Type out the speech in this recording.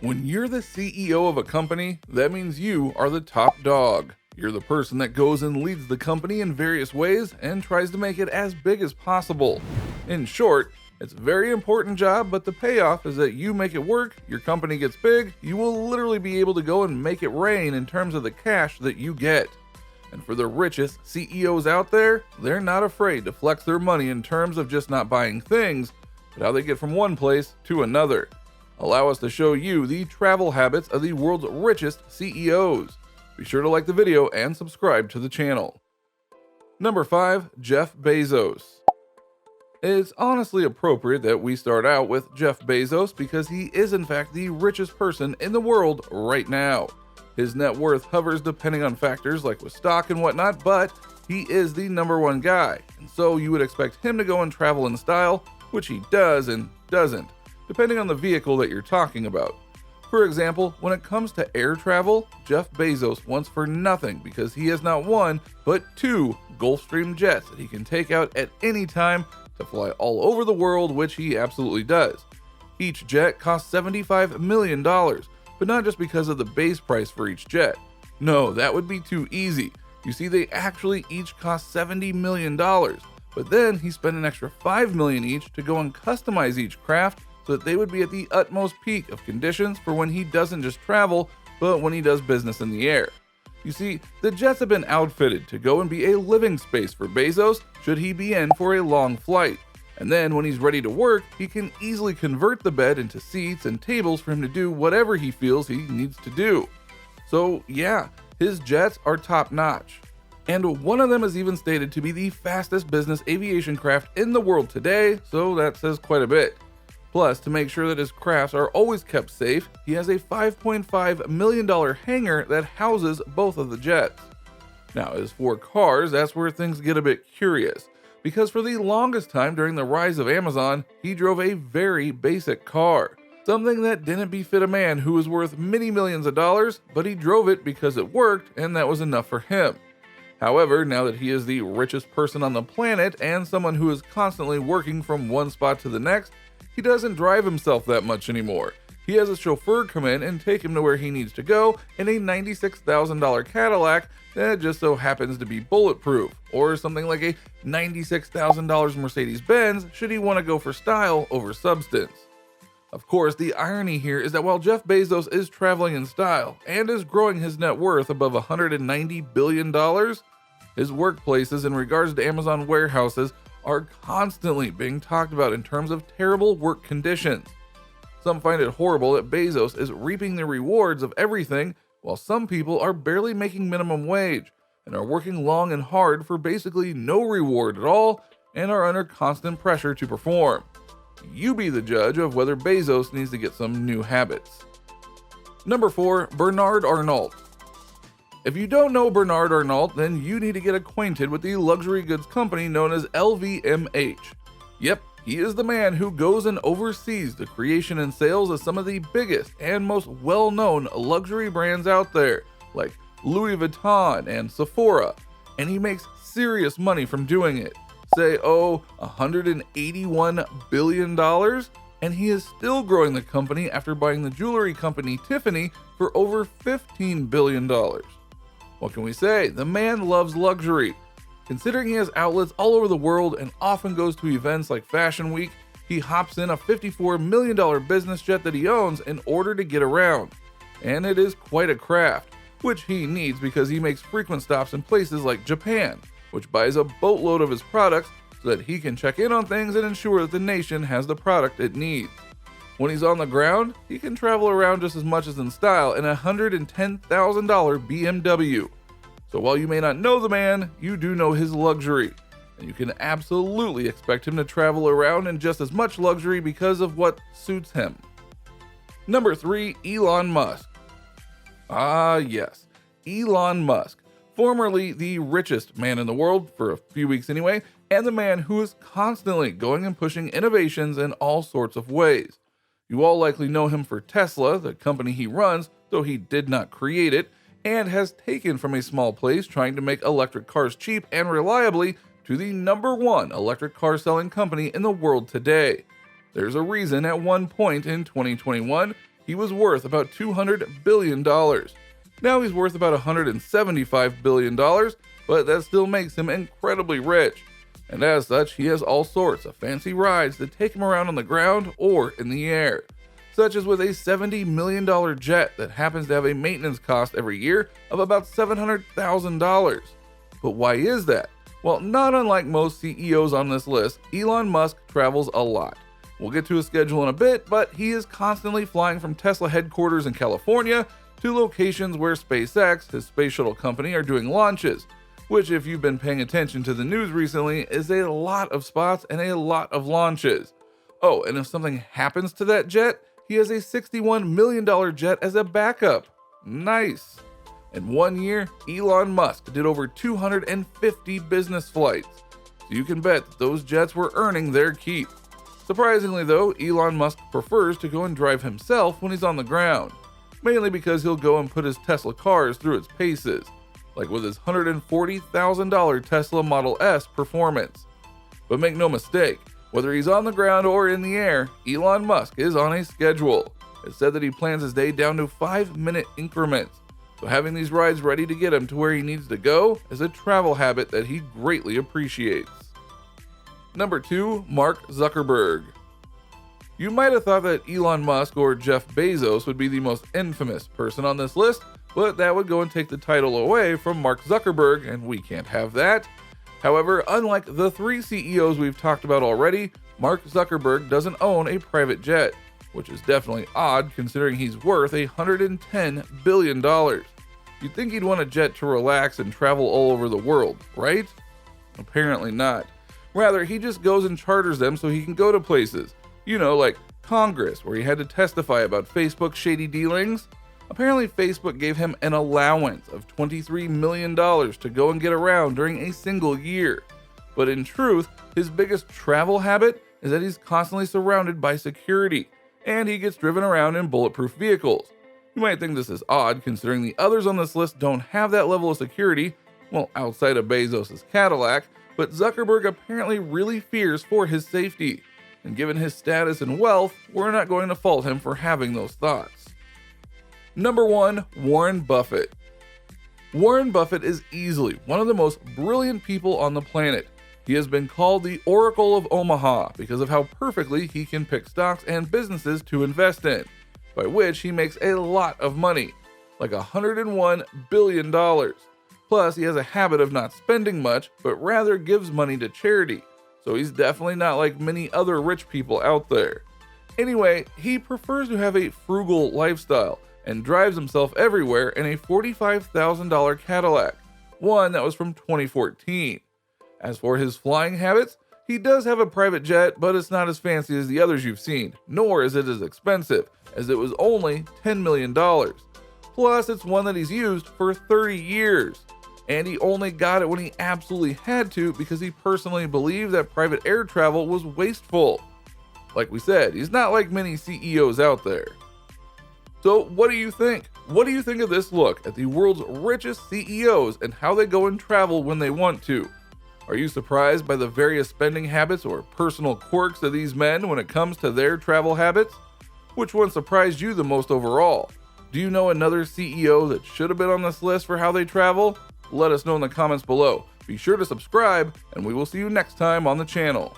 When you're the CEO of a company, that means you are the top dog. You're the person that goes and leads the company in various ways and tries to make it as big as possible. In short, it's a very important job, but the payoff is that you make it work, your company gets big, you will literally be able to go and make it rain in terms of the cash that you get. And for the richest CEOs out there, they're not afraid to flex their money in terms of just not buying things, but how they get from one place to another. Allow us to show you the travel habits of the world's richest CEOs. Be sure to like the video and subscribe to the channel. Number 5. Jeff Bezos. It's honestly appropriate that we start out with Jeff Bezos because he is in fact the richest person in the world right now. His net worth hovers depending on factors like with stock and whatnot, but he is the number one guy, and so you would expect him to go and travel in style, which he does and doesn't, depending on the vehicle that you're talking about. For example, when it comes to air travel, Jeff Bezos wants for nothing because he has not one, but 2 Gulfstream jets that he can take out at any time to fly all over the world, which he absolutely does. Each jet costs $75 million, but not just because of the base price for each jet. No, that would be too easy. You see, they actually each cost $70 million, but then he spent an extra $5 million each to go and customize each craft so that they would be at the utmost peak of conditions for when he doesn't just travel, but when he does business in the air. You see, the jets have been outfitted to go and be a living space for Bezos should he be in for a long flight. And then when he's ready to work, he can easily convert the bed into seats and tables for him to do whatever he feels he needs to do. So yeah, his jets are top notch. And one of them is even stated to be the fastest business aviation craft in the world today, so that says quite a bit. Plus, to make sure that his crafts are always kept safe, he has a $5.5 million hangar that houses both of the jets. Now, as for cars, that's where things get a bit curious, because for the longest time during the rise of Amazon, he drove a very basic car. Something that didn't befit a man who was worth many millions of dollars, but he drove it because it worked and that was enough for him. However, now that he is the richest person on the planet and someone who is constantly working from one spot to the next, he doesn't drive himself that much anymore. He has a chauffeur come in and take him to where he needs to go in a $96,000 Cadillac that just so happens to be bulletproof, or something like a $96,000 Mercedes-Benz should he want to go for style over substance. Of course, the irony here is that while Jeff Bezos is traveling in style and is growing his net worth above $190 billion, his workplaces in regards to Amazon warehouses are constantly being talked about in terms of terrible work conditions. Some find it horrible that Bezos is reaping the rewards of everything, while some people are barely making minimum wage and are working long and hard for basically no reward at all and are under constant pressure to perform. You be the judge of whether Bezos needs to get some new habits. Number 4. Bernard Arnault. If you don't know Bernard Arnault, then you need to get acquainted with the luxury goods company known as LVMH. Yep, he is the man who goes and oversees the creation and sales of some of the biggest and most well-known luxury brands out there, like Louis Vuitton and Sephora, and he makes serious money from doing it. Say, $181 billion? And he is still growing the company after buying the jewelry company Tiffany for over $15 billion. What can we say? The man loves luxury. Considering he has outlets all over the world and often goes to events like Fashion Week, he hops in a $54 million business jet that he owns in order to get around. And it is quite a craft, which he needs because he makes frequent stops in places like Japan, which buys a boatload of his products so that he can check in on things and ensure that the nation has the product it needs. When he's on the ground, he can travel around just as much as in style in a $110,000 BMW. So while you may not know the man, you do know his luxury, and you can absolutely expect him to travel around in just as much luxury because of what suits him. Number 3. Elon Musk. Ah yes, Elon Musk, formerly the richest man in the world, for a few weeks anyway, and the man who is constantly going and pushing innovations in all sorts of ways. You all likely know him for Tesla, the company he runs, though he did not create it, and has taken from a small place trying to make electric cars cheap and reliably to the number 1 electric car selling company in the world today. There's a reason at one point in 2021, he was worth about $200 billion. Now he's worth about $175 billion, but that still makes him incredibly rich. And as such, he has all sorts of fancy rides that take him around on the ground or in the air, such as with a $70 million jet that happens to have a maintenance cost every year of about $700,000. But why is that? Well, not unlike most CEOs on this list, Elon Musk travels a lot. We'll get to his schedule in a bit, but he is constantly flying from Tesla headquarters in California to locations where SpaceX, his space shuttle company, are doing launches, which, if you've been paying attention to the news recently, is a lot of spots and a lot of launches. Oh, and if something happens to that jet, he has a $61 million jet as a backup. Nice. In 1 year, Elon Musk did over 250 business flights, so you can bet that those jets were earning their keep. Surprisingly though, Elon Musk prefers to go and drive himself when he's on the ground, mainly because he'll go and put his Tesla cars through its paces, like with his $140,000 Tesla Model S Performance. But make no mistake, whether he's on the ground or in the air, Elon Musk is on a schedule. It's said that he plans his day down to 5-minute increments, so having these rides ready to get him to where he needs to go is a travel habit that he greatly appreciates. Number 2, Mark Zuckerberg. You might have thought that Elon Musk or Jeff Bezos would be the most infamous person on this list, but that would go and take the title away from Mark Zuckerberg, and we can't have that. However, unlike the 3 CEOs we've talked about already, Mark Zuckerberg doesn't own a private jet, which is definitely odd considering he's worth $110 billion. You'd think he'd want a jet to relax and travel all over the world, right? Apparently not. Rather, he just goes and charters them so he can go to places. You know, like Congress, where he had to testify about Facebook's shady dealings. Apparently, Facebook gave him an allowance of $23 million to go and get around during a single year. But in truth, his biggest travel habit is that he's constantly surrounded by security, and he gets driven around in bulletproof vehicles. You might think this is odd considering the others on this list don't have that level of security, well, outside of Bezos' Cadillac, but Zuckerberg apparently really fears for his safety. And given his status and wealth, we're not going to fault him for having those thoughts. Number 1, Warren Buffett. Warren Buffett is easily one of the most brilliant people on the planet. He has been called the Oracle of Omaha because of how perfectly he can pick stocks and businesses to invest in, by which he makes a lot of money, like $101 billion. Plus, he has a habit of not spending much, but rather gives money to charity, so he's definitely not like many other rich people out there. Anyway, he prefers to have a frugal lifestyle and drives himself everywhere in a $45,000 Cadillac, one that was from 2014. As for his flying habits, he does have a private jet, but it's not as fancy as the others you've seen, nor is it as expensive, as it was only $10 million. Plus, it's one that he's used for 30 years. And he only got it when he absolutely had to because he personally believed that private air travel was wasteful. Like we said, he's not like many CEOs out there. So what do you think? What do you think of this look at the world's richest CEOs and how they go and travel when they want to? Are you surprised by the various spending habits or personal quirks of these men when it comes to their travel habits? Which one surprised you the most overall? Do you know another CEO that should have been on this list for how they travel? Let us know in the comments below. Be sure to subscribe, and we will see you next time on the channel.